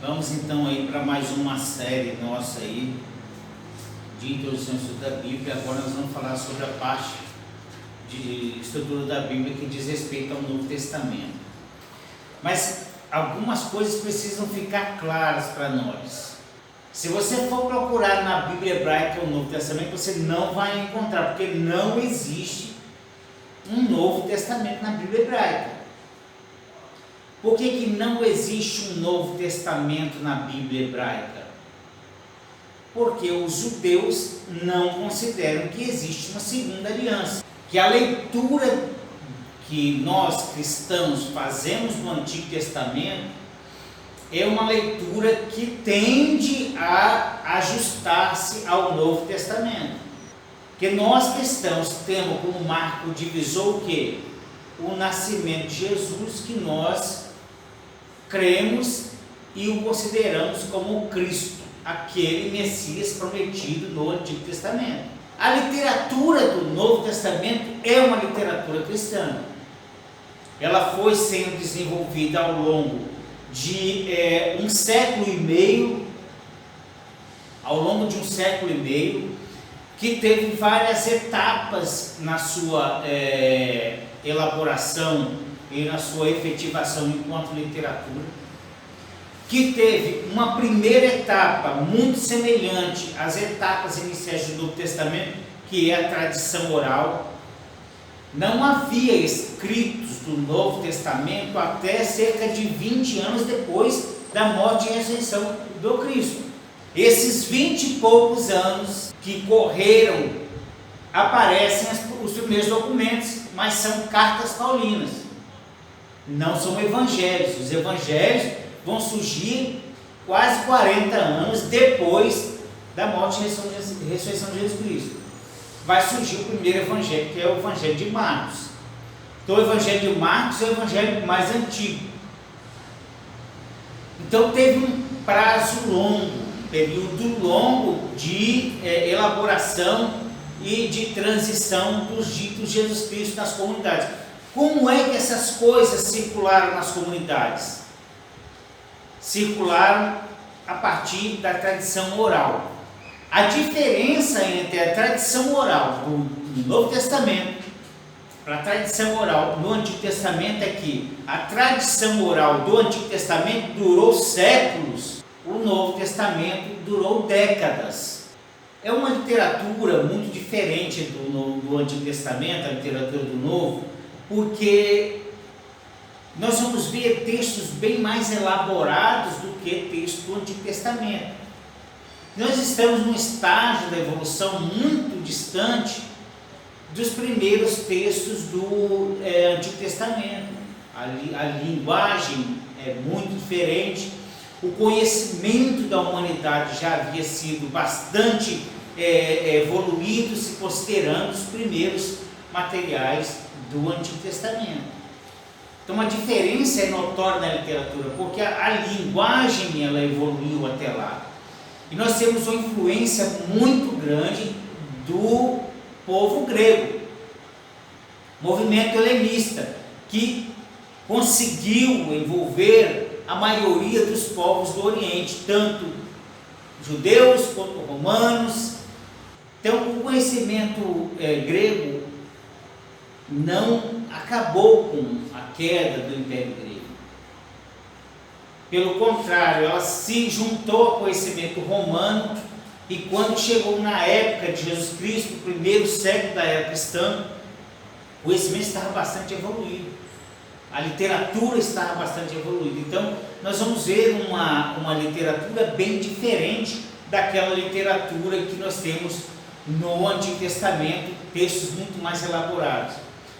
Vamos então aí para mais uma série nossa aí de introdução ao estudo da Bíblia. Agora nós vamos falar sobre a parte de estrutura da Bíblia que diz respeito ao Novo Testamento. Mas algumas coisas precisam ficar claras para nós. Se você for procurar na Bíblia hebraica o Novo Testamento, você não vai encontrar, porque não existe um Novo Testamento na Bíblia hebraica. Por que não existe um Novo Testamento na Bíblia hebraica? Porque os judeus não consideram que existe uma segunda aliança. Que a leitura que nós cristãos fazemos no Antigo Testamento é uma leitura que tende a ajustar-se ao Novo Testamento. Porque nós cristãos temos como marco divisor o quê? O nascimento de Jesus, que nós cremos e o consideramos como o Cristo, aquele Messias prometido no Antigo Testamento. A literatura do Novo Testamento é uma literatura cristã. Ela foi sendo desenvolvida ao longo de um século e meio, que teve várias etapas na sua elaboração e na sua efetivação enquanto literatura, que teve uma primeira etapa muito semelhante às etapas iniciais do Novo Testamento, que é a tradição oral. Não havia escritos do Novo Testamento até cerca de 20 anos depois da morte e ressurreição do Cristo. Esses 20 e poucos anos que correram, aparecem os primeiros documentos, mas são cartas paulinas, não são evangelhos. Os evangelhos vão surgir quase 40 anos depois da morte e ressurreição de Jesus Cristo. Vai surgir o primeiro evangelho, que é o Evangelho de Marcos. Então o Evangelho de Marcos é o evangelho mais antigo. Então teve um prazo longo, período longo de elaboração e de transição dos ditos de Jesus Cristo nas comunidades. Como é que essas coisas circularam nas comunidades? Circularam a partir da tradição oral. A diferença entre a tradição oral do Novo Testamento para a tradição oral no Antigo Testamento é que a tradição oral do Antigo Testamento durou séculos, o Novo Testamento durou décadas. É uma literatura muito diferente do Antigo Testamento, a literatura do Novo, porque nós vamos ver textos bem mais elaborados do que textos do Antigo Testamento. Nós estamos num estágio da evolução muito distante dos primeiros textos do Antigo Testamento. A linguagem é muito diferente, o conhecimento da humanidade já havia sido bastante evoluído, se considerando os primeiros materiais do Antigo Testamento. Então a diferença é notória na literatura, porque a linguagem ela evoluiu até lá. E nós temos uma influência muito grande do povo grego, movimento helenista, que conseguiu envolver a maioria dos povos do Oriente, tanto judeus quanto romanos. Então o conhecimento grego não acabou com a queda do Império Grego. Pelo contrário, ela se juntou ao conhecimento romano, e quando chegou na época de Jesus Cristo, o primeiro século da era cristã, o conhecimento estava bastante evoluído, a literatura estava bastante evoluída. Então nós vamos ver uma literatura bem diferente daquela literatura que nós temos no Antigo Testamento, textos muito mais elaborados.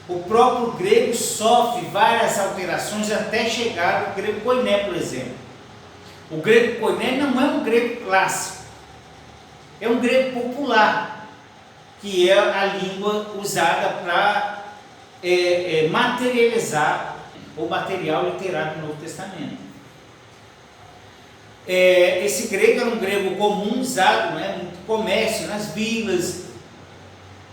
O próprio grego sofre várias alterações até chegar ao grego koiné, por exemplo. O grego koiné não é um grego clássico, é um grego popular, que é a língua usada para materializar o material literário do Novo Testamento. Esse grego era um grego comum, usado no comércio, nas vilas,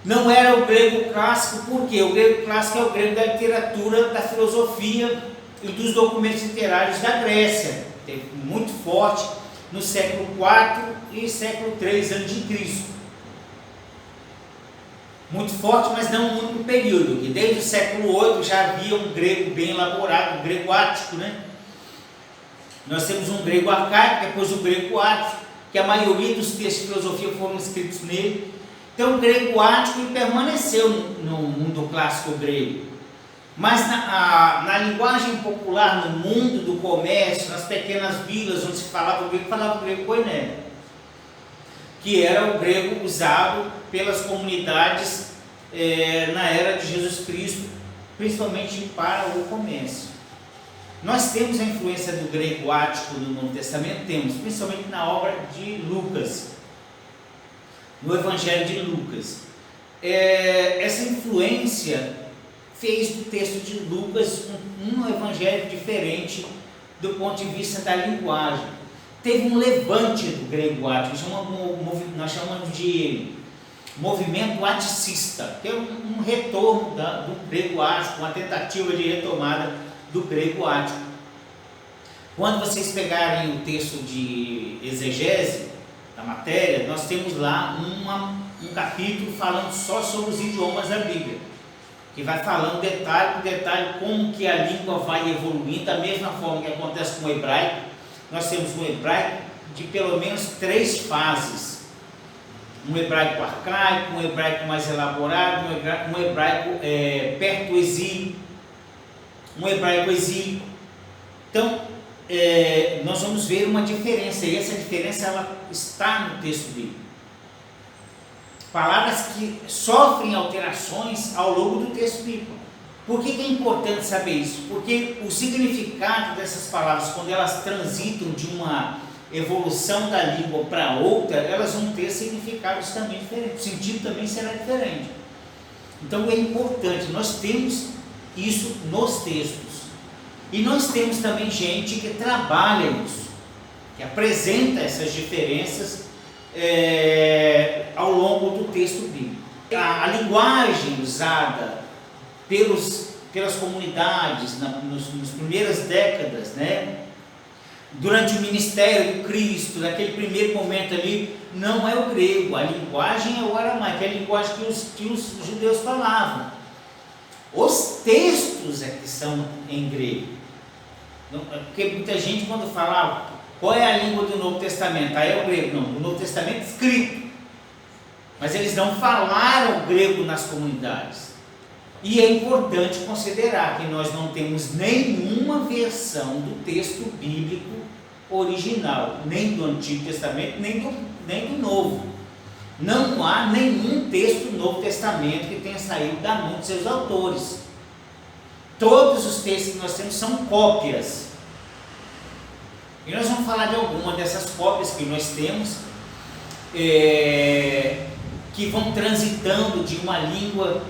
Não era o grego clássico, por quê? O grego clássico é o grego da literatura, da filosofia e dos documentos literários da Grécia, muito forte no século IV e século III a.C. Muito forte, mas não no único período, que desde o século VIII já havia um grego bem elaborado, o grego ático, né? Nós temos um grego arcaico, depois o grego ático, que a maioria dos textos de filosofia foram escritos nele. Então, o grego ático permaneceu no mundo clássico grego, mas na linguagem popular, no mundo do comércio, nas pequenas vilas onde se falava o grego koiné, que era o grego usado pelas comunidades na era de Jesus Cristo, principalmente para o comércio. Nós temos a influência do grego ático no Novo Testamento, temos, principalmente na obra de Lucas, no Evangelho de Lucas. Essa influência fez do texto de Lucas um evangelho diferente do ponto de vista da linguagem. Teve um levante do grego ático, nós chamamos de movimento aticista, que é um retorno do grego ático, uma tentativa de retomada do grego ático. Quando vocês pegarem o texto de exegese da matéria, nós temos lá um capítulo falando só sobre os idiomas da Bíblia, que vai falando detalhe por detalhe como que a língua vai evoluindo, da mesma forma que acontece com o hebraico. Nós temos um hebraico de pelo menos 3 fases: um hebraico arcaico, um hebraico mais elaborado, um hebraico perto do exílio, um hebraico exílico. Então, nós vamos ver uma diferença, e essa diferença ela está no texto bíblico. Palavras que sofrem alterações ao longo do texto bíblico. Por que é importante saber isso? Porque o significado dessas palavras, quando elas transitam de uma evolução da língua para outra, elas vão ter significados também diferentes, o sentido também será diferente. Então é importante, nós temos isso nos textos. E nós temos também gente que trabalha isso, que apresenta essas diferenças ao longo do texto bíblico. A linguagem usada pelas comunidades nas primeiras décadas, né, durante o ministério do Cristo, naquele primeiro momento ali, não é o grego, a linguagem é o aramaico, é a linguagem que os judeus falavam. Os textos é que são em grego. Porque muita gente, quando fala qual é a língua do Novo Testamento, aí é o grego. Não, o Novo Testamento é escrito, mas eles não falaram grego nas comunidades. E é importante considerar que nós não temos nenhuma versão do texto bíblico original, nem do Antigo Testamento, nem do Novo. Não há nenhum texto do Novo Testamento que tenha saído da mão de seus autores. Todos os textos que nós temos são cópias. E nós vamos falar de alguma dessas cópias que nós temos, que vão transitando de uma língua,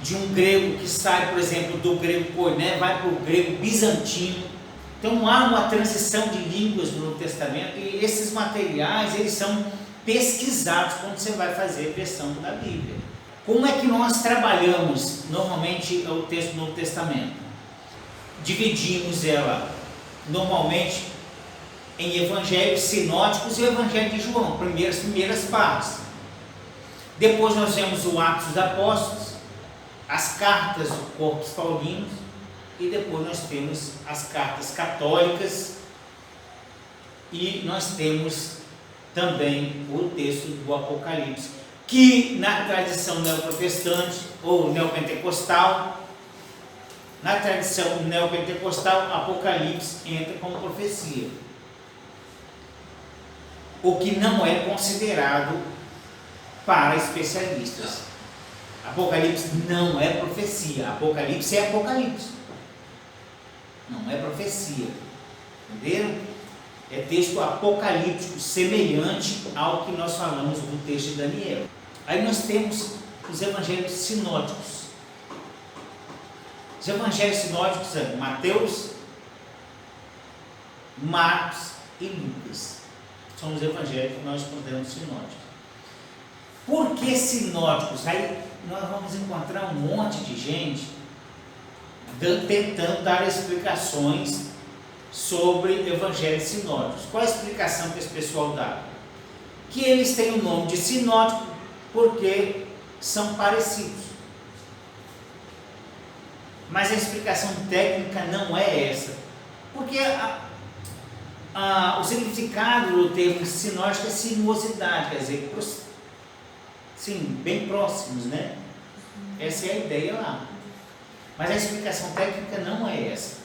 de um grego que sai, por exemplo, do grego koiné, vai para o grego bizantino. Então há uma transição de línguas no Novo Testamento, e esses materiais eles são pesquisados quando você vai fazer a versão da Bíblia. Como é que nós trabalhamos normalmente o texto do Novo Testamento? Dividimos ela normalmente em evangelhos sinóticos e o evangelho de João, primeiras partes. Depois nós vemos o Atos dos Apóstolos, as cartas do Corpus Paulinos, e depois nós temos as cartas católicas, e nós temos também o texto do Apocalipse, que na tradição neoprotestante ou neopentecostal, na tradição neopentecostal, Apocalipse entra como profecia, o que não é considerado para especialistas. Apocalipse não é profecia, Apocalipse é Apocalipse, não é profecia, entenderam? É texto apocalíptico, semelhante ao que nós falamos do texto de Daniel. Aí nós temos os evangelhos sinóticos. Os evangelhos sinóticos são Mateus, Marcos e Lucas. São os evangelhos que nós consideramos sinóticos. Por que sinóticos? Aí nós vamos encontrar um monte de gente tentando dar explicações sobre evangelhos sinóticos. Qual a explicação que esse pessoal dá? Que eles têm o nome de sinótico porque são parecidos. Mas a explicação técnica não é essa. Porque o significado do termo sinótico é sinuosidade, quer dizer, sim, bem próximos, né? Essa é a ideia lá. Mas a explicação técnica não é essa.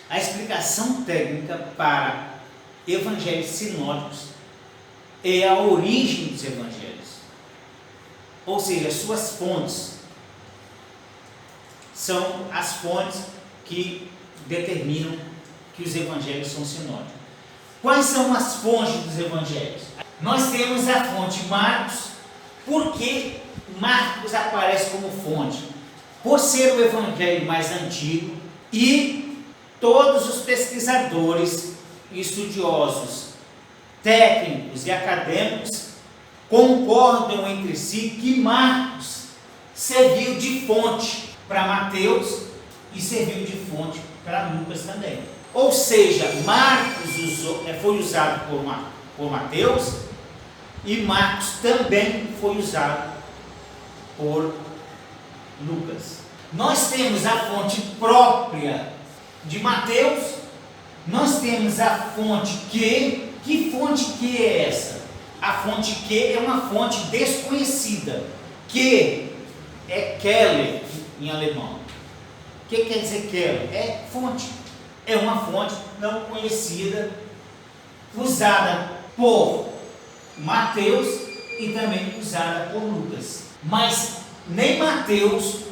A explicação técnica para evangelhos sinóticos é a origem dos evangelhos. Ou seja, as suas fontes são as fontes que determinam que os evangelhos são sinóticos. Quais são as fontes dos evangelhos? Nós temos a fonte Marcos. Por que Marcos aparece como fonte? Por ser o evangelho mais antigo e todos os pesquisadores e estudiosos, técnicos e acadêmicos concordam entre si que Marcos serviu de fonte para Mateus e serviu de fonte para Lucas também. Ou seja, Marcos foi usado por Mateus e Marcos também foi usado por Lucas. Nós temos a fonte própria de Mateus, nós temos a fonte Q. Que fonte Q é essa? A fonte Q é uma fonte desconhecida. Q é Keller em alemão. O que quer dizer Keller? É fonte. É uma fonte não conhecida, usada por Mateus e também usada por Lucas. Mas nem Mateus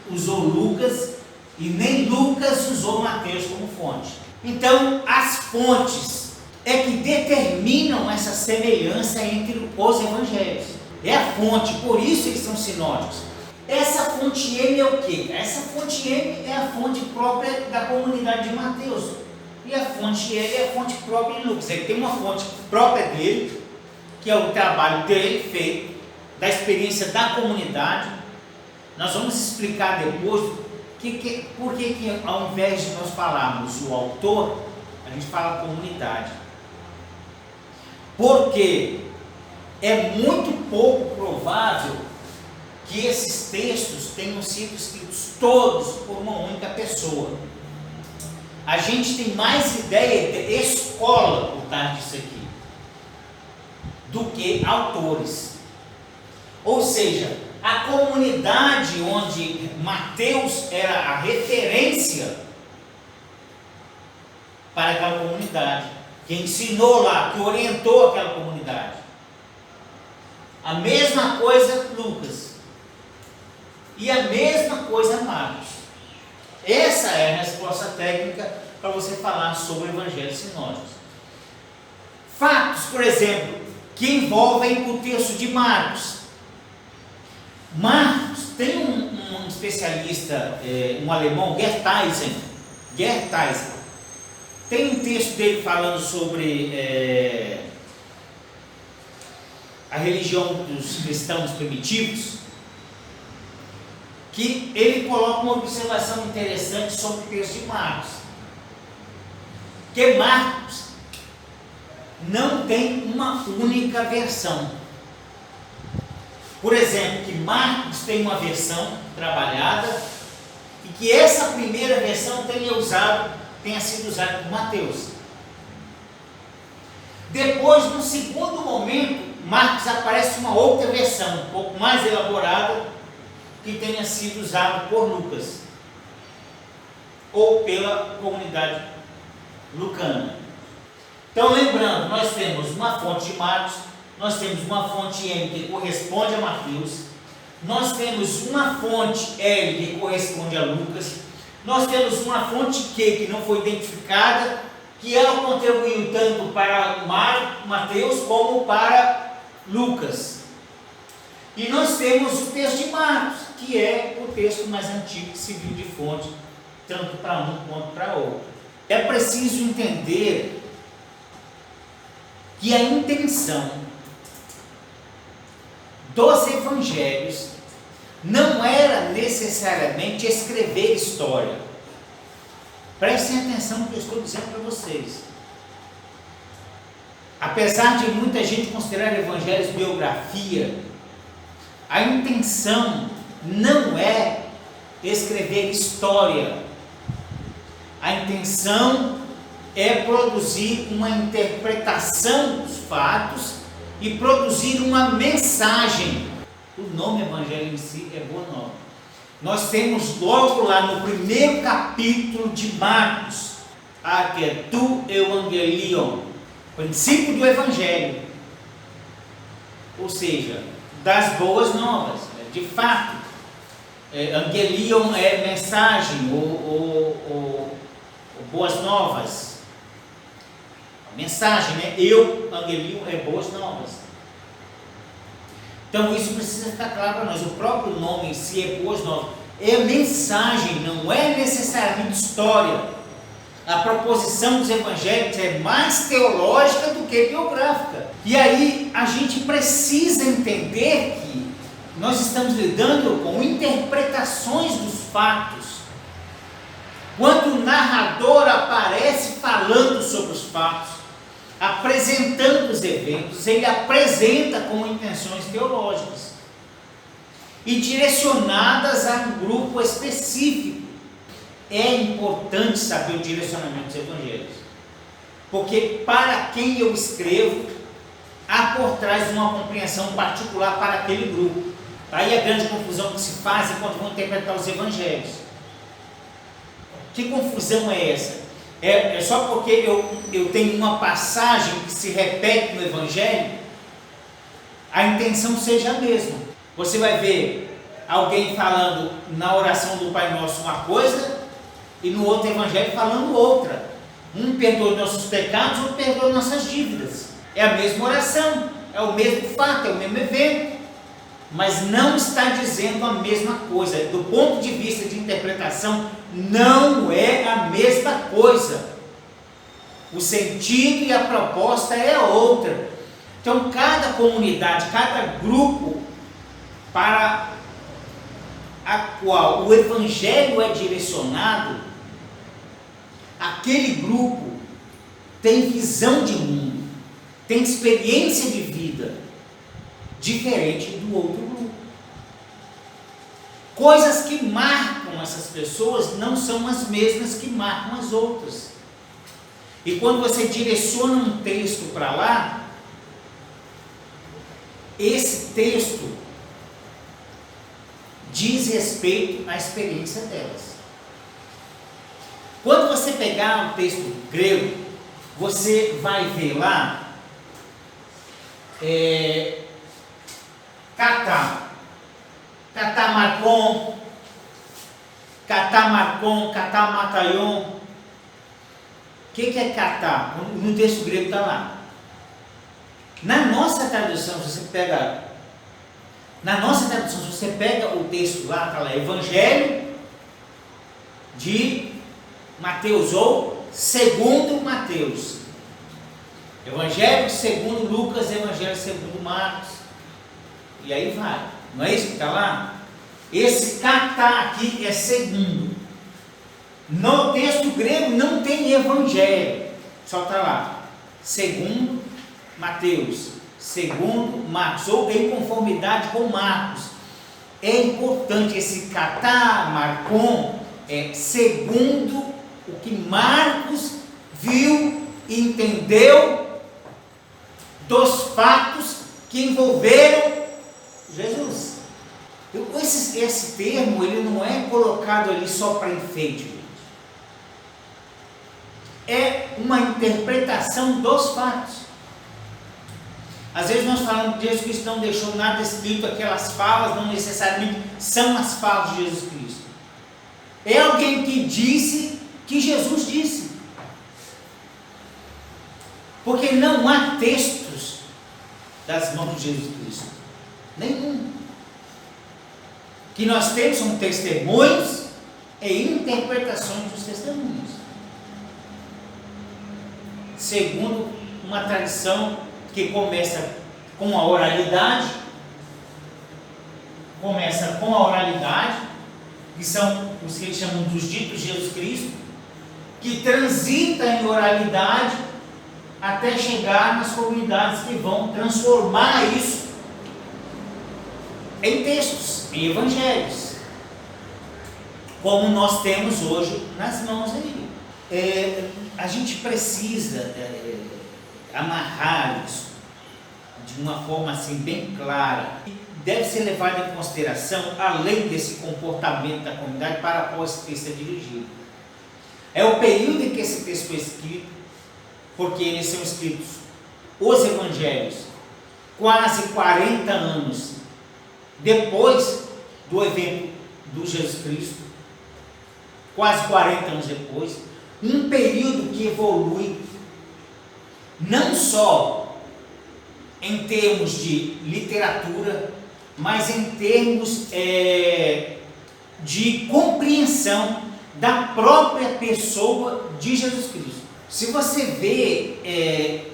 usou Lucas e nem Lucas usou Mateus como fonte. Então, as fontes é que determinam essa semelhança entre os evangelhos. É a fonte, por isso eles são sinóticos. Essa fonte M é o quê? Essa fonte M é a fonte própria da comunidade de Mateus. E a fonte L é a fonte própria de Lucas. Ele tem uma fonte própria dele, que é o trabalho dele feito, da experiência da comunidade. Nós vamos explicar depois por que ao invés de nós falarmos o autor, a gente fala comunidade. Porque é muito pouco provável que esses textos tenham sido escritos todos por uma única pessoa. A gente tem mais ideia de escola por trás disso aqui do que autores. Ou seja, a comunidade onde Mateus era a referência para aquela comunidade, que ensinou lá, que orientou aquela comunidade. A mesma coisa Lucas. E a mesma coisa Marcos. Essa é a resposta técnica para você falar sobre evangelhos sinóticos. Fatos, por exemplo, que envolvem o texto de Marcos. Marcos tem um especialista, um alemão, Gertheisen. Tem um texto dele falando sobre a religião dos cristãos primitivos, que ele coloca uma observação interessante sobre o texto de Marcos. Que Marcos não tem uma única versão. Por exemplo, que Marcos tem uma versão trabalhada e que essa primeira versão tenha sido usada por Mateus. Depois, no segundo momento, Marcos aparece uma outra versão, um pouco mais elaborada, que tenha sido usado por Lucas ou pela comunidade lucana. Então, lembrando, nós temos uma fonte de Marcos, nós temos uma fonte M que corresponde a Mateus, nós temos uma fonte L que corresponde a Lucas, nós temos uma fonte Q que não foi identificada, que ela contribuiu tanto para Mateus como para Lucas. E nós temos o texto de Marcos, que é o texto mais antigo que serviu de fonte, tanto para um quanto para outro. É preciso entender que a intenção dos evangelhos não era necessariamente escrever história. Prestem atenção no que eu estou dizendo para vocês. Apesar de muita gente considerar evangelhos biografia, a intenção não é escrever história. A intenção é produzir uma interpretação dos fatos e produzir uma mensagem. O nome evangelho em si é boa nova. Nós temos logo lá no primeiro capítulo de Marcos, Arquetu Evangelion, princípio do evangelho, ou seja, das boas novas. De fato, Angelion é mensagem ou boas novas. A mensagem, né? Angelion é boas novas. Então isso precisa ficar claro para nós. O próprio nome em si é boas novas. É mensagem, não é necessariamente história. A proposição dos evangelhos é mais teológica do que biográfica. E aí a gente precisa entender que nós estamos lidando com interpretações dos fatos. Quando o narrador aparece falando sobre os fatos, apresentando os eventos, ele apresenta com intenções teológicas e direcionadas a um grupo específico. É importante saber o direcionamento dos evangelhos, porque para quem eu escrevo, há por trás uma compreensão particular para aquele grupo. Aí a grande confusão que se faz enquanto vão interpretar os evangelhos. Que confusão é essa? É só porque eu tenho uma passagem que se repete no evangelho, a intenção seja a mesma. Você vai ver alguém falando na oração do Pai Nosso uma coisa e no outro evangelho falando outra. Um perdoa nossos pecados, outro perdoa nossas dívidas. É a mesma oração, é o mesmo fato, é o mesmo evento, mas não está dizendo a mesma coisa. Do ponto de vista de interpretação, não é a mesma coisa. O sentido e a proposta é outra. Então, cada comunidade, cada grupo para a qual o evangelho é direcionado, aquele grupo tem visão de mundo, tem experiência de vida diferente do outro grupo. Coisas que marcam essas pessoas não são as mesmas que marcam as outras. E quando você direciona um texto para lá, esse texto diz respeito à experiência delas. Quando você pegar um texto grego, você vai ver lá Katamarkon, Katamataion. O que é kata? No texto grego está lá. Na nossa tradução, se você pega o texto lá, está lá, Evangelho de Mateus ou segundo Mateus. Evangelho segundo Lucas, Evangelho segundo Marcos. E aí vai. Não é isso que está lá? Esse kata aqui é segundo. No texto grego não tem evangelho. Só está lá. Segundo Mateus. Segundo Marcos. Ou em conformidade com Marcos. É importante esse kata, marcon, segundo o que Marcos viu e entendeu dos fatos que envolveram Jesus. Esse termo ele não é colocado ali só para enfeite, gente. É uma interpretação dos fatos. Às vezes nós falamos que Jesus Cristo não deixou nada escrito, aquelas falas não necessariamente são as falas de Jesus Cristo. É alguém que disse que Jesus disse. Porque não há textos das mãos de Jesus Cristo. Nenhum. O que nós temos são testemunhos e interpretações dos testemunhos. Segundo uma tradição que começa com a oralidade começa com a oralidade, que são os que eles chamam dos ditos de Jesus Cristo, que transita em oralidade até chegar nas comunidades que vão transformar isso em textos, em evangelhos, como nós temos hoje nas mãos aí. A gente precisa amarrar isso de uma forma assim bem clara. Deve ser levado em consideração, além desse comportamento da comunidade para a qual esse texto é dirigido. É o período em que esse texto foi escrito, porque eles são escritos, os evangelhos, quase 40 anos depois do evento do Jesus Cristo, quase 40 anos depois, um período que evolui não só em termos de literatura, mas em termos de compreensão da própria pessoa de Jesus Cristo. Se você vê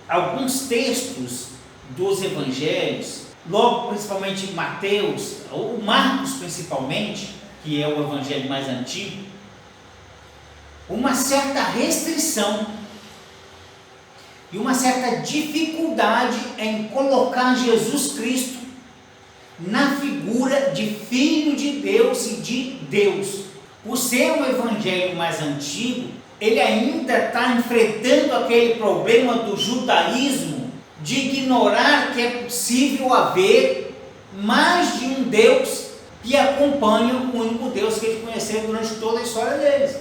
alguns textos dos evangelhos, logo principalmente Mateus, ou Marcos principalmente, que é o evangelho mais antigo, uma certa restrição e uma certa dificuldade em colocar Jesus Cristo na figura de Filho de Deus e de Deus. Por ser um evangelho mais antigo, ele ainda está enfrentando aquele problema do judaísmo, de ignorar que é possível haver mais de um Deus que acompanha o único Deus que eles conheceram durante toda a história deles.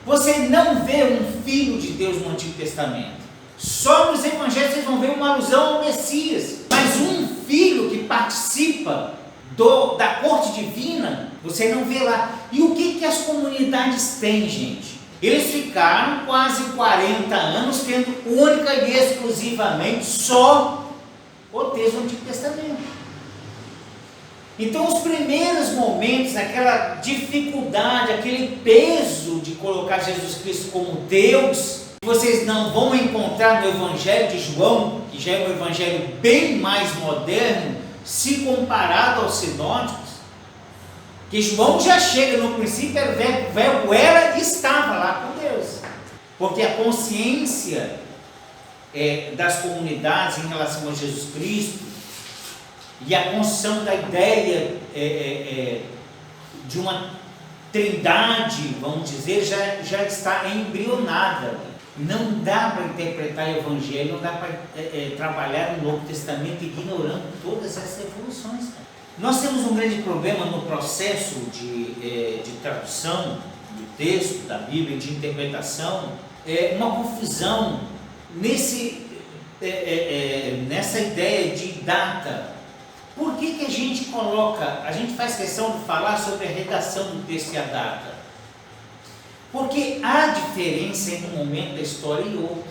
Você não vê um Filho de Deus no Antigo Testamento. Só nos evangelhos vocês vão ver uma alusão ao Messias, mas um filho que participa da corte divina, você não vê lá. E o que as comunidades têm, gente? Eles ficaram quase 40 anos tendo única e exclusivamente só o texto do Antigo Testamento. Então os primeiros momentos, aquela dificuldade, aquele peso de colocar Jesus Cristo como Deus, vocês não vão encontrar no Evangelho de João, que já é um evangelho bem mais moderno, se comparado aos sinóticos, que João já chega no princípio, o verbo era e estava lá com Deus, porque a consciência das comunidades em relação a Jesus Cristo e a construção da ideia de uma trindade, vamos dizer, já está embrionada. Não dá para interpretar o Evangelho, não dá para trabalhar no Novo Testamento ignorando todas essas evoluções. Nós temos um grande problema no processo de tradução do texto da Bíblia, de interpretação, uma confusão nessa ideia de data. Por que a gente faz questão de falar sobre a redação do texto e a data? Porque há diferença entre um momento da história e outro.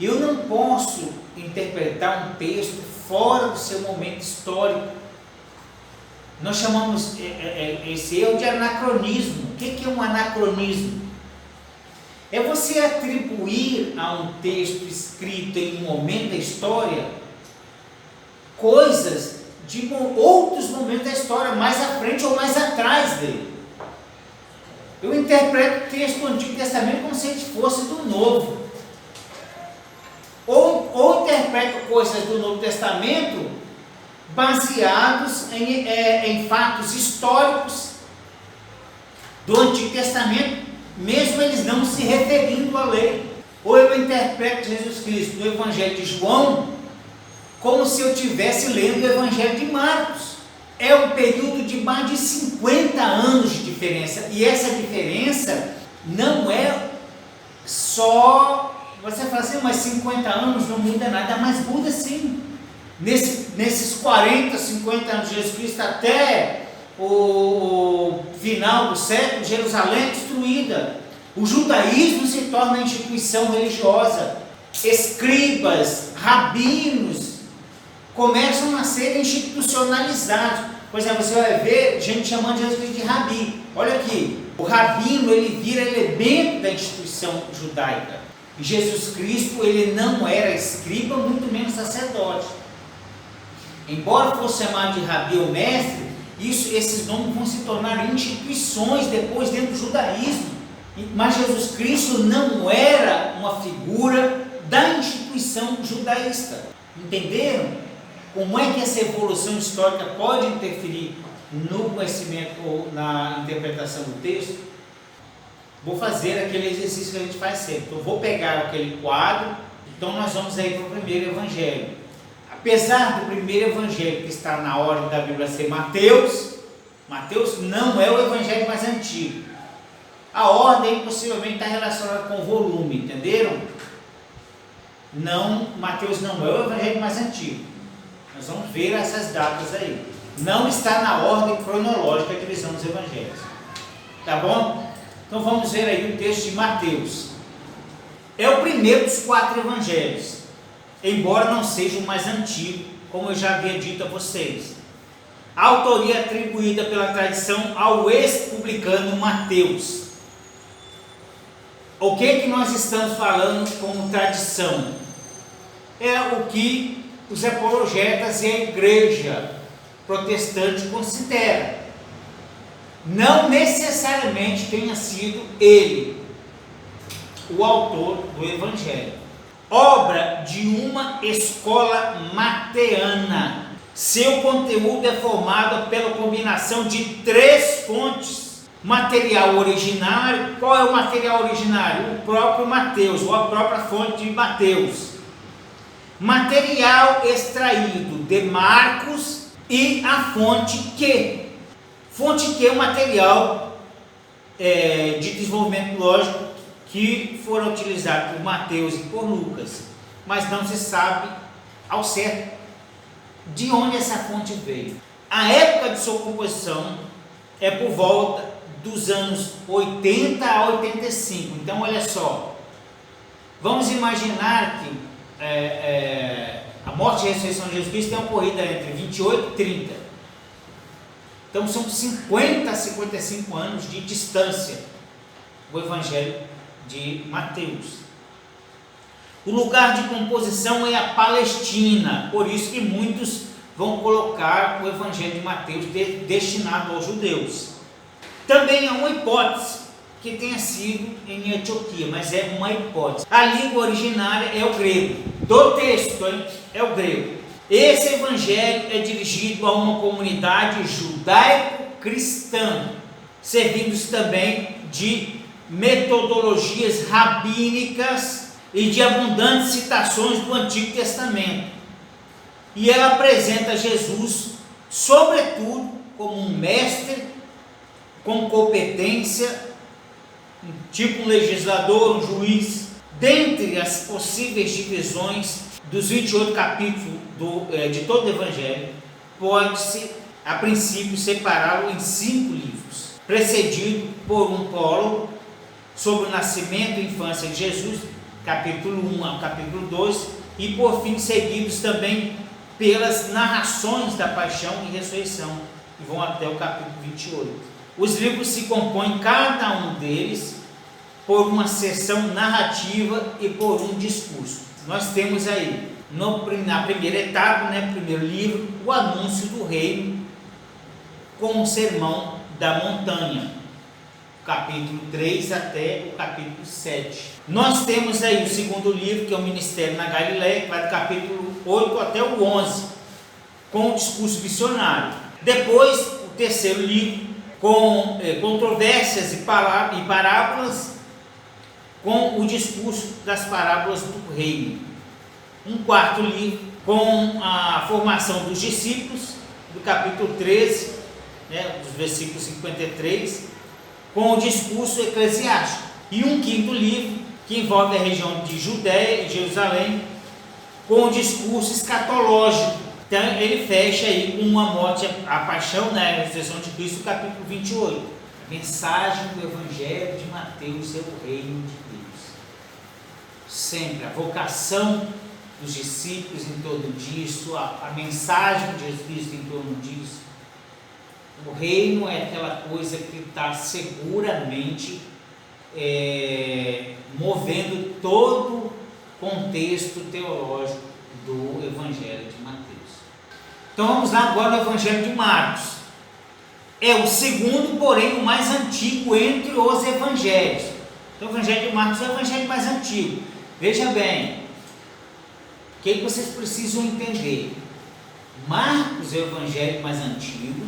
Eu não posso interpretar um texto fora do seu momento histórico. Nós chamamos esse erro de anacronismo. O que é um anacronismo? É você atribuir a um texto escrito em um momento da história coisas de outros momentos da história, mais à frente ou mais atrás dele. Eu interpreto o texto do Antigo Testamento como se ele fosse do Novo. Ou interpreto coisas do Novo Testamento baseados em fatos históricos do Antigo Testamento, mesmo eles não se referindo à lei. Ou eu interpreto Jesus Cristo no Evangelho de João como se eu estivesse lendo o Evangelho de Marcos. É um período de mais de 50 anos de diferença. E essa diferença não é só... Você fala assim, mas 50 anos não muda nada, mas muda sim. Nesses 40, 50 anos de Jesus Cristo até o final do século, Jerusalém é destruída. O judaísmo se torna instituição religiosa. Escribas, rabinos começam a ser institucionalizados. Por exemplo, você vai ver gente chamando Jesus Cristo de rabi. Olha aqui, o rabino ele vira elemento da instituição judaica. E Jesus Cristo ele não era escriba, muito menos sacerdote. Embora fosse chamado de rabi ou mestre, esses nomes vão se tornar instituições depois dentro do judaísmo. Mas Jesus Cristo não era uma figura da instituição judaísta. Entenderam? Como é que essa evolução histórica pode interferir no conhecimento ou na interpretação do texto? Vou fazer aquele exercício que a gente faz sempre. Então, vou pegar aquele quadro. Então, nós vamos aí para o primeiro evangelho. Apesar do primeiro evangelho que está na ordem da Bíblia ser Mateus, Mateus não é o evangelho mais antigo. A ordem possivelmente está relacionada com o volume, entenderam? Não, Mateus não é o evangelho mais antigo. Nós vamos ver essas datas aí. Não está na ordem cronológica a divisão dos evangelhos. Tá bom? Então vamos ver aí o texto de Mateus. É o primeiro dos 4 evangelhos, embora não seja o mais antigo, como eu já havia dito a vocês. A autoria é atribuída pela tradição ao ex-publicano Mateus. O que nós estamos falando como tradição? É o que os apologetas e a igreja protestante consideram. Não necessariamente tenha sido ele o autor do evangelho. Obra de uma escola mateana. Seu conteúdo é formado pela combinação de 3 fontes. Material originário. Qual é o material originário? O próprio Mateus, ou a própria fonte de Mateus. Material extraído de Marcos e a fonte Q. Fonte Q é o material de desenvolvimento lógico que foram utilizados por Mateus e por Lucas, mas não se sabe ao certo de onde essa fonte veio. A época de sua composição é por volta dos anos 80 a 85. Então, olha só, vamos imaginar que a morte e a ressurreição de Jesus Cristo tem ocorrido entre 28 e 30. Então, são 50 a 55 anos de distância o Evangelho de Mateus. O lugar de composição é a Palestina, por isso que muitos vão colocar o Evangelho de Mateus destinado aos judeus. Também há uma hipótese que tenha sido em Antioquia, mas é uma hipótese. A língua originária é o grego, do texto é o grego. Esse evangelho é dirigido a uma comunidade judaico-cristã, servindo-se também de metodologias rabínicas e de abundantes citações do Antigo Testamento. E ela apresenta Jesus, sobretudo, como um mestre com competência, tipo um legislador, um juiz. Dentre as possíveis divisões dos 28 capítulos de todo o Evangelho, pode-se, a princípio, separá-lo em 5 livros, precedido por um prólogo sobre o nascimento e infância de Jesus, capítulo 1 ao capítulo 2, e por fim seguidos também pelas narrações da paixão e ressurreição, que vão até o capítulo 28. Os livros se compõem, cada um deles, por uma seção narrativa e por um discurso. Nós temos aí, na primeira etapa, primeiro livro, o anúncio do reino com o sermão da montanha, capítulo 3 até o capítulo 7. Nós temos aí o segundo livro, que é o Ministério na Galileia, que vai do capítulo 8 até o 11, com o discurso missionário. Depois, o terceiro livro, com controvérsias e parábolas, com o discurso das parábolas do reino. Um quarto livro, com a formação dos discípulos, do capítulo 13, dos versículos 53, com o discurso eclesiástico. E um quinto livro, que envolve a região de Judéia e Jerusalém, com o discurso escatológico. Então ele fecha aí com uma morte, a paixão, a ressurreição de Cristo, capítulo 28. A mensagem do Evangelho de Mateus é o reino de Deus. Sempre a vocação dos discípulos em torno disso, a mensagem de Jesus Cristo em torno disso. O reino é aquela coisa que está seguramente movendo todo o contexto teológico do Evangelho de Mateus. Então vamos lá agora no Evangelho de Marcos. É o segundo, porém o mais antigo entre os evangelhos. Então o Evangelho de Marcos é o evangelho mais antigo. Veja bem, o que vocês precisam entender? Marcos é o evangelho mais antigo,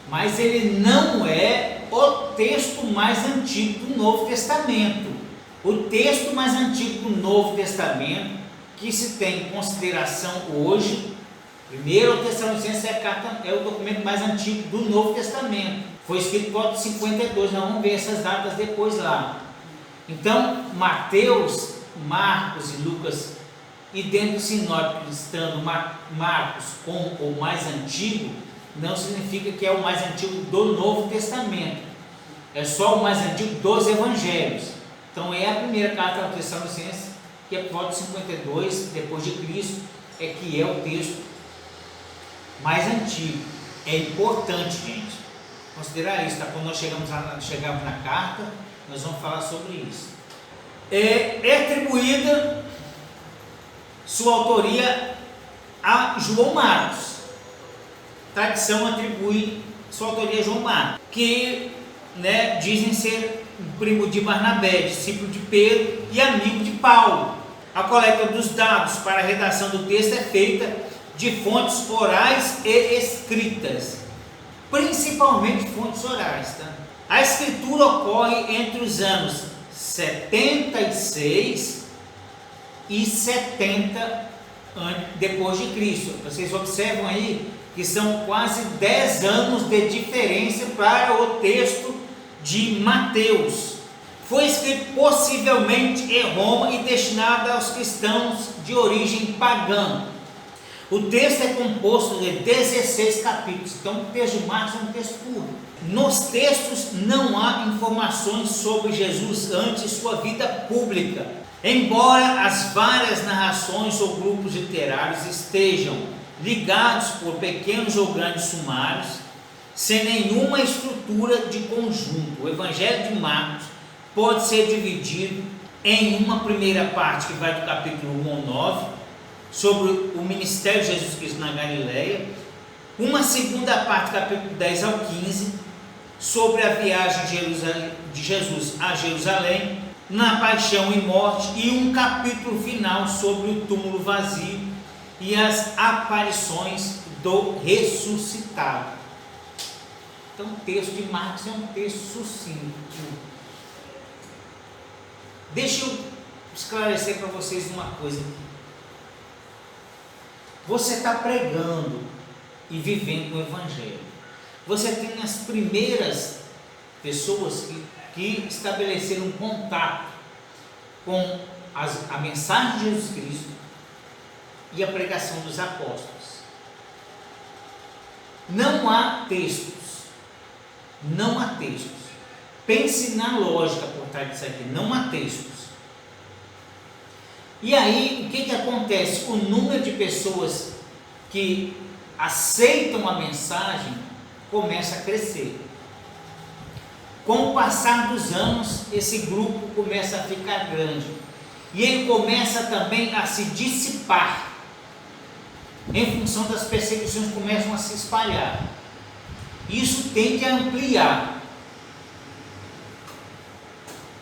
mas ele não é o texto mais antigo do Novo Testamento. O texto mais antigo do Novo Testamento, que se tem em consideração hoje, 1 Tessalonicenses é o documento mais antigo do Novo Testamento. Foi escrito por 52, nós vamos ver essas datas depois lá. Então, Mateus, Marcos e Lucas, e dentro do sinótico estando Marcos com o mais antigo, não significa que é o mais antigo do Novo Testamento. É só o mais antigo dos evangelhos. Então é a primeira carta aos Tessalonicenses, que é por volta de 52 depois de Cristo, é que é o texto mais antigo. É importante, gente, considerar isso, tá? Quando nós chegamos na carta, nós vamos falar sobre isso. É atribuída sua autoria a João Marcos. Tradição atribui sua autoria a João Marcos, que dizem ser primo de Barnabé, discípulo de Pedro e amigo de Paulo. A coleta dos dados para a redação do texto é feita de fontes orais e escritas, principalmente fontes orais. Tá? A escritura ocorre entre os anos 76 e 70 depois de Cristo. Vocês observam aí que são quase 10 anos de diferença para o texto de Mateus. Foi escrito possivelmente em Roma e destinado aos cristãos de origem pagã. O texto é composto de 16 capítulos, então o texto de Marcos é um texto curto. Nos textos não há informações sobre Jesus antes de sua vida pública, embora as várias narrações ou grupos literários estejam ligados por pequenos ou grandes sumários, sem nenhuma estrutura de conjunto. O Evangelho de Marcos pode ser dividido em uma primeira parte que vai do capítulo 1 ao 9, sobre o ministério de Jesus Cristo na Galileia, uma segunda parte, capítulo 10 ao 15, sobre a viagem de Jesus a Jerusalém, na paixão e morte, e um capítulo final sobre o túmulo vazio e as aparições do ressuscitado. Então o texto de Marcos é um texto sucinto. Deixa eu esclarecer para vocês uma coisa aqui. Você está pregando e vivendo o Evangelho. Você tem as primeiras pessoas que estabeleceram um contato com a mensagem de Jesus Cristo e a pregação dos apóstolos. Não há textos. Não há textos. Pense na lógica por trás disso aqui. Não há textos. E aí, o que acontece? O número de pessoas que aceitam a mensagem começa a crescer. Com o passar dos anos, esse grupo começa a ficar grande. E ele começa também a se dissipar. Em função das perseguições que começam a se espalhar. Isso tende a ampliar.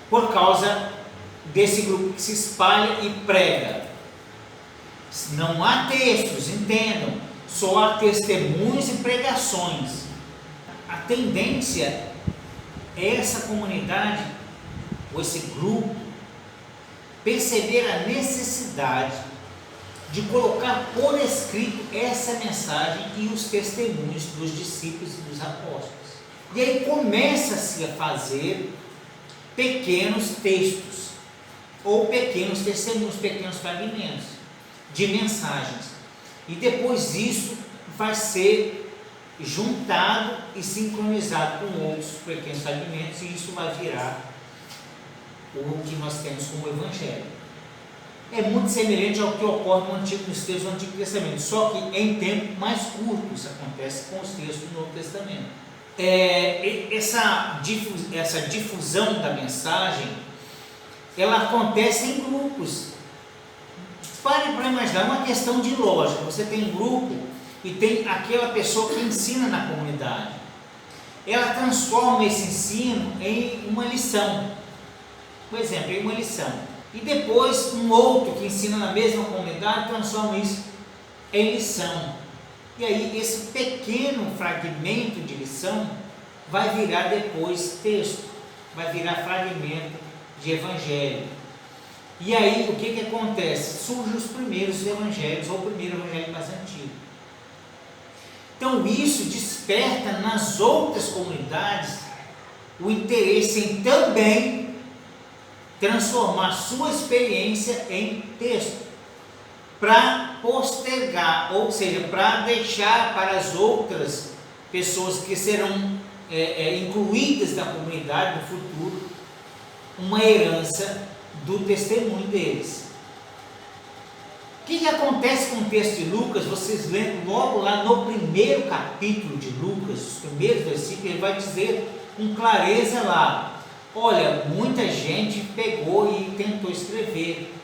Por causa desse grupo que se espalha e prega. Não há textos, entendam, só há testemunhos e pregações. A tendência é essa comunidade, ou esse grupo, perceber a necessidade de colocar por escrito essa mensagem e os testemunhos dos discípulos e dos apóstolos. E aí começa-se a fazer pequenos textos, ou pequenos testemunhos, pequenos fragmentos de mensagens, e depois isso vai ser juntado e sincronizado com outros pequenos fragmentos, e isso vai virar o que nós temos como Evangelho. É muito semelhante ao que ocorre nos textos do Antigo Testamento, só que em tempo mais curto. Isso acontece com os textos do Novo Testamento. Essa difusão da mensagem, ela acontece em grupos. Pare para imaginar, uma questão de lógica. Você tem um grupo e tem aquela pessoa que ensina na comunidade. Ela transforma esse ensino em uma lição. Por exemplo, em uma lição. E depois um outro que ensina na mesma comunidade transforma isso em lição. E aí esse pequeno fragmento de lição vai virar depois texto, vai virar fragmento de evangelho. E aí o que acontece? Surgem os primeiros evangelhos, ou o primeiro evangelho mais antigo. Então isso desperta nas outras comunidades o interesse em também transformar sua experiência em texto, para postergar, ou seja, para deixar para as outras pessoas que serão incluídas na comunidade no futuro uma herança do testemunho deles. O que acontece com o texto de Lucas? Vocês lembram logo lá no primeiro capítulo de Lucas, os primeiros versículos, ele vai dizer com clareza lá: olha, muita gente pegou e tentou escrever.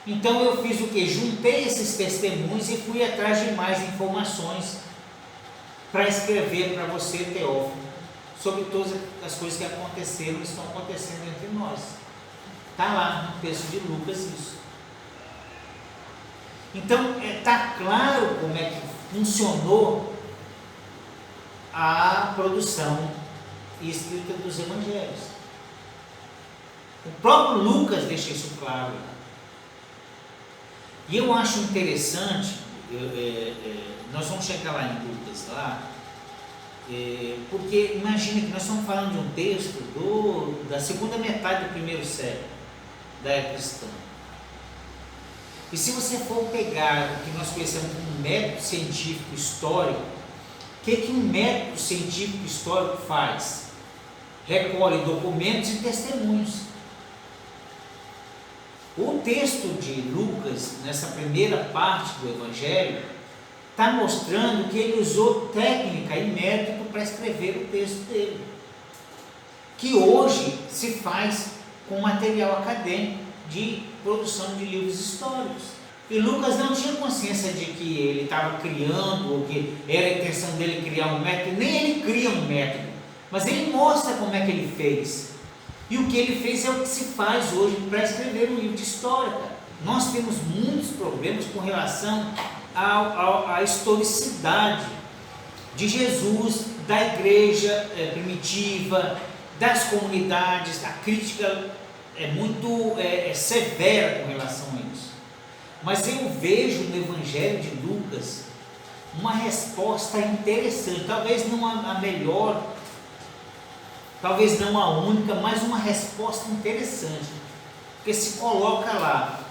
Então eu fiz o que? Juntei esses testemunhos e fui atrás de mais informações para escrever para você, Teófilo, sobre todas as coisas que aconteceram e estão acontecendo entre nós. Está lá no texto de Lucas isso. Então está claro como é que funcionou a produção e escrita dos evangelhos. O próprio Lucas deixa isso claro. E eu acho interessante, nós vamos chegar lá em Lucas, porque imagina que nós estamos falando de um texto da segunda metade do primeiro século da era cristã. E se você for pegar o que nós conhecemos como método científico histórico, o que um método científico histórico faz? Recolhe documentos e testemunhos. O texto de Lucas, nessa primeira parte do Evangelho, está mostrando que ele usou técnica e método para escrever o texto dele, que hoje se faz com material acadêmico de produção de livros históricos. E Lucas não tinha consciência de que ele estava criando, ou que era a intenção dele criar um método, nem ele cria um método, mas ele mostra como é que ele fez. E o que ele fez é o que se faz hoje para escrever um livro de história. Nós temos muitos problemas com relação à historicidade de Jesus, da igreja primitiva, das comunidades. A crítica é muito severa com relação a isso. Mas eu vejo no Evangelho de Lucas uma resposta interessante, talvez não a melhor, talvez não a única, mas uma resposta interessante, porque se coloca lá.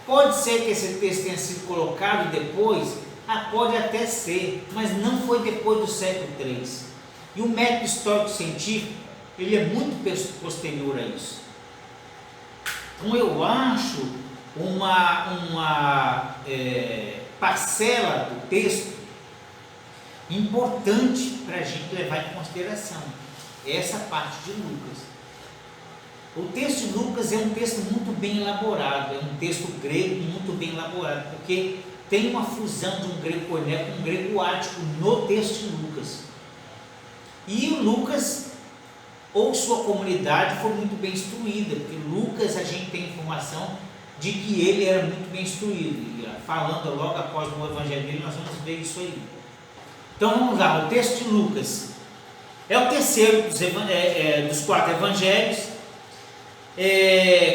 Pode ser que esse texto tenha sido colocado depois, pode até ser, mas não foi depois do século III. E o método histórico-científico, ele é muito posterior a isso. Então eu acho uma parcela do texto importante para a gente levar em consideração. Essa parte de Lucas. O texto de Lucas é um texto muito bem elaborado, é um texto grego muito bem elaborado, porque tem uma fusão de um grego koiné com um grego ático no texto de Lucas. E o Lucas, ou sua comunidade, foi muito bem instruída, porque Lucas, a gente tem informação de que ele era muito bem instruído. E falando logo após o evangelho dele, nós vamos ver isso aí. Então vamos lá, o texto de Lucas é o terceiro dos 4 evangelhos,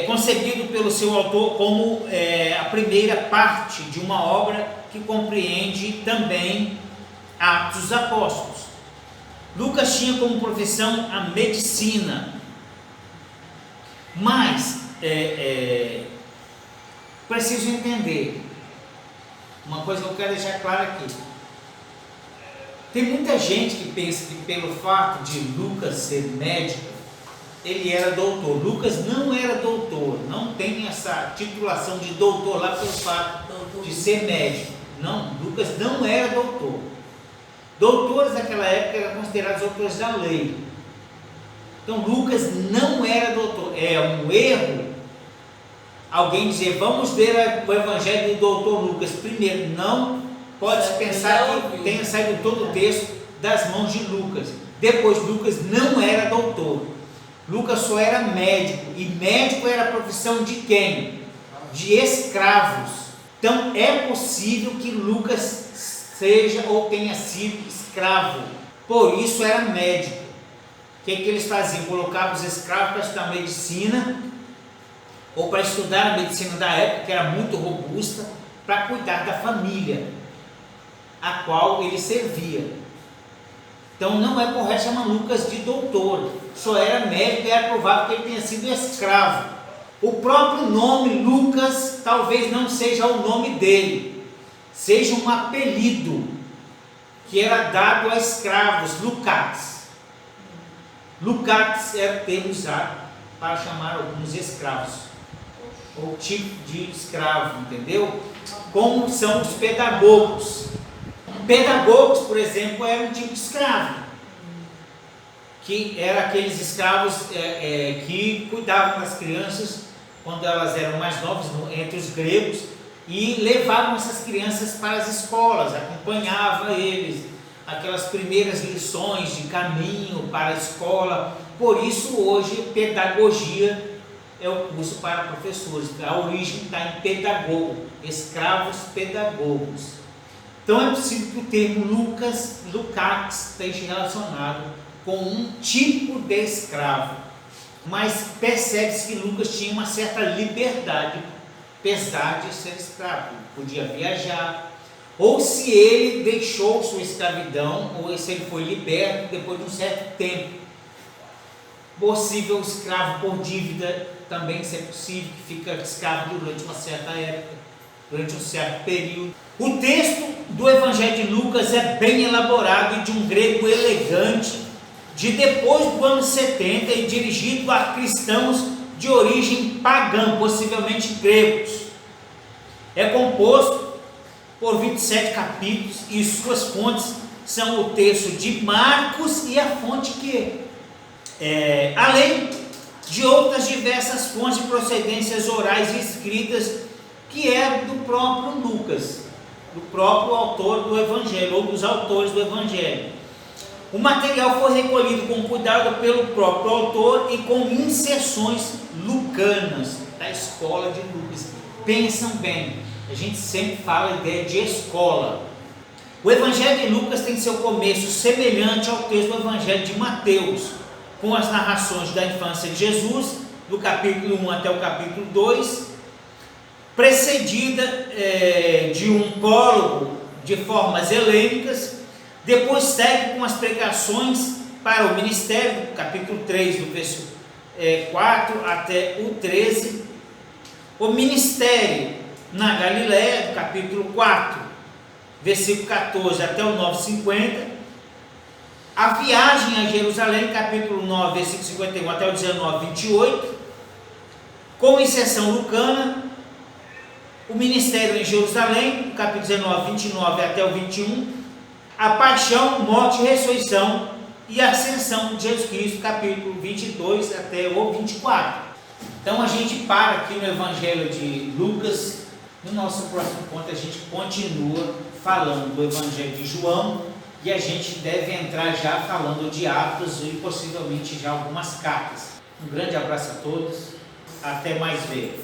concebido pelo seu autor como a primeira parte de uma obra que compreende também Atos dos Apóstolos. Lucas tinha como profissão a medicina, mas preciso entender uma coisa que eu quero deixar clara aqui. Tem muita gente que pensa que pelo fato de Lucas ser médico, ele era doutor. Lucas não era doutor, não tem essa titulação de doutor lá pelo fato de ser médico. Não, Lucas não era doutor. Doutores naquela época eram considerados doutores da lei. Então Lucas não era doutor. É um erro alguém dizer, vamos ler o evangelho do doutor Lucas primeiro. Não pode-se pensar que tenha saído todo o texto das mãos de Lucas. Depois, Lucas não era doutor. Lucas só era médico. E médico era a profissão de quem? De escravos. Então, é possível que Lucas seja ou tenha sido escravo. Por isso, era médico. O que eles faziam? Colocavam os escravos para estudar medicina, ou para estudar a medicina da época, que era muito robusta, para cuidar da família a qual ele servia. Então não é correto chamar Lucas de doutor, só era médico e era provável que ele tenha sido escravo. O próprio nome Lucas talvez não seja o nome dele, seja um apelido que era dado a escravos, Lucates. Lucates era o termo usado para chamar alguns escravos, ou tipo de escravo, entendeu? Como são os pedagogos. Pedagogos, por exemplo, era um tipo de escravo, que era aqueles escravos que cuidavam das crianças quando elas eram mais novas, entre os gregos, e levavam essas crianças para as escolas, acompanhava eles, aquelas primeiras lições de caminho para a escola. Por isso hoje pedagogia é o curso para professores. A origem está em pedagogo, escravos pedagogos. Então é possível que o termo Lucates esteja relacionado com um tipo de escravo, mas percebe-se que Lucas tinha uma certa liberdade, apesar de ser escravo, podia viajar, ou se ele deixou sua escravidão, ou se ele foi liberto depois de um certo tempo. Possível escravo por dívida, também isso é possível, que fica escravo durante uma certa época, durante um certo período. O texto do Evangelho de Lucas é bem elaborado e de um grego elegante, de depois do ano 70 e dirigido a cristãos de origem pagã, possivelmente gregos. É composto por 27 capítulos e suas fontes são o texto de Marcos e a fonte que além de outras diversas fontes de procedências orais e escritas que é do próprio Lucas, do próprio autor do Evangelho, ou dos autores do Evangelho. O material foi recolhido com cuidado pelo próprio autor e com inserções lucanas, da escola de Lucas. Pensam bem, a gente sempre fala a ideia de escola. O Evangelho de Lucas tem seu começo semelhante ao texto do Evangelho de Mateus, com as narrações da infância de Jesus, do capítulo 1 até o capítulo 2, precedida de um prólogo de formas helênicas. Depois segue com as pregações para o ministério, capítulo 3, do verso 4 até o 13. O ministério na Galiléia, do capítulo 4, versículo 14 até o 9:50. A viagem a Jerusalém, capítulo 9, versículo 51 até o 19:28. Com inserção lucana, o ministério em Jerusalém, do capítulo 19, 29 até o 21. A paixão, morte e ressurreição e ascensão de Jesus Cristo, capítulo 22 até o 24. Então a gente para aqui no Evangelho de Lucas. No nosso próximo ponto a gente continua falando do Evangelho de João e a gente deve entrar já falando de Atos e possivelmente já algumas cartas. Um grande abraço a todos, até mais ver.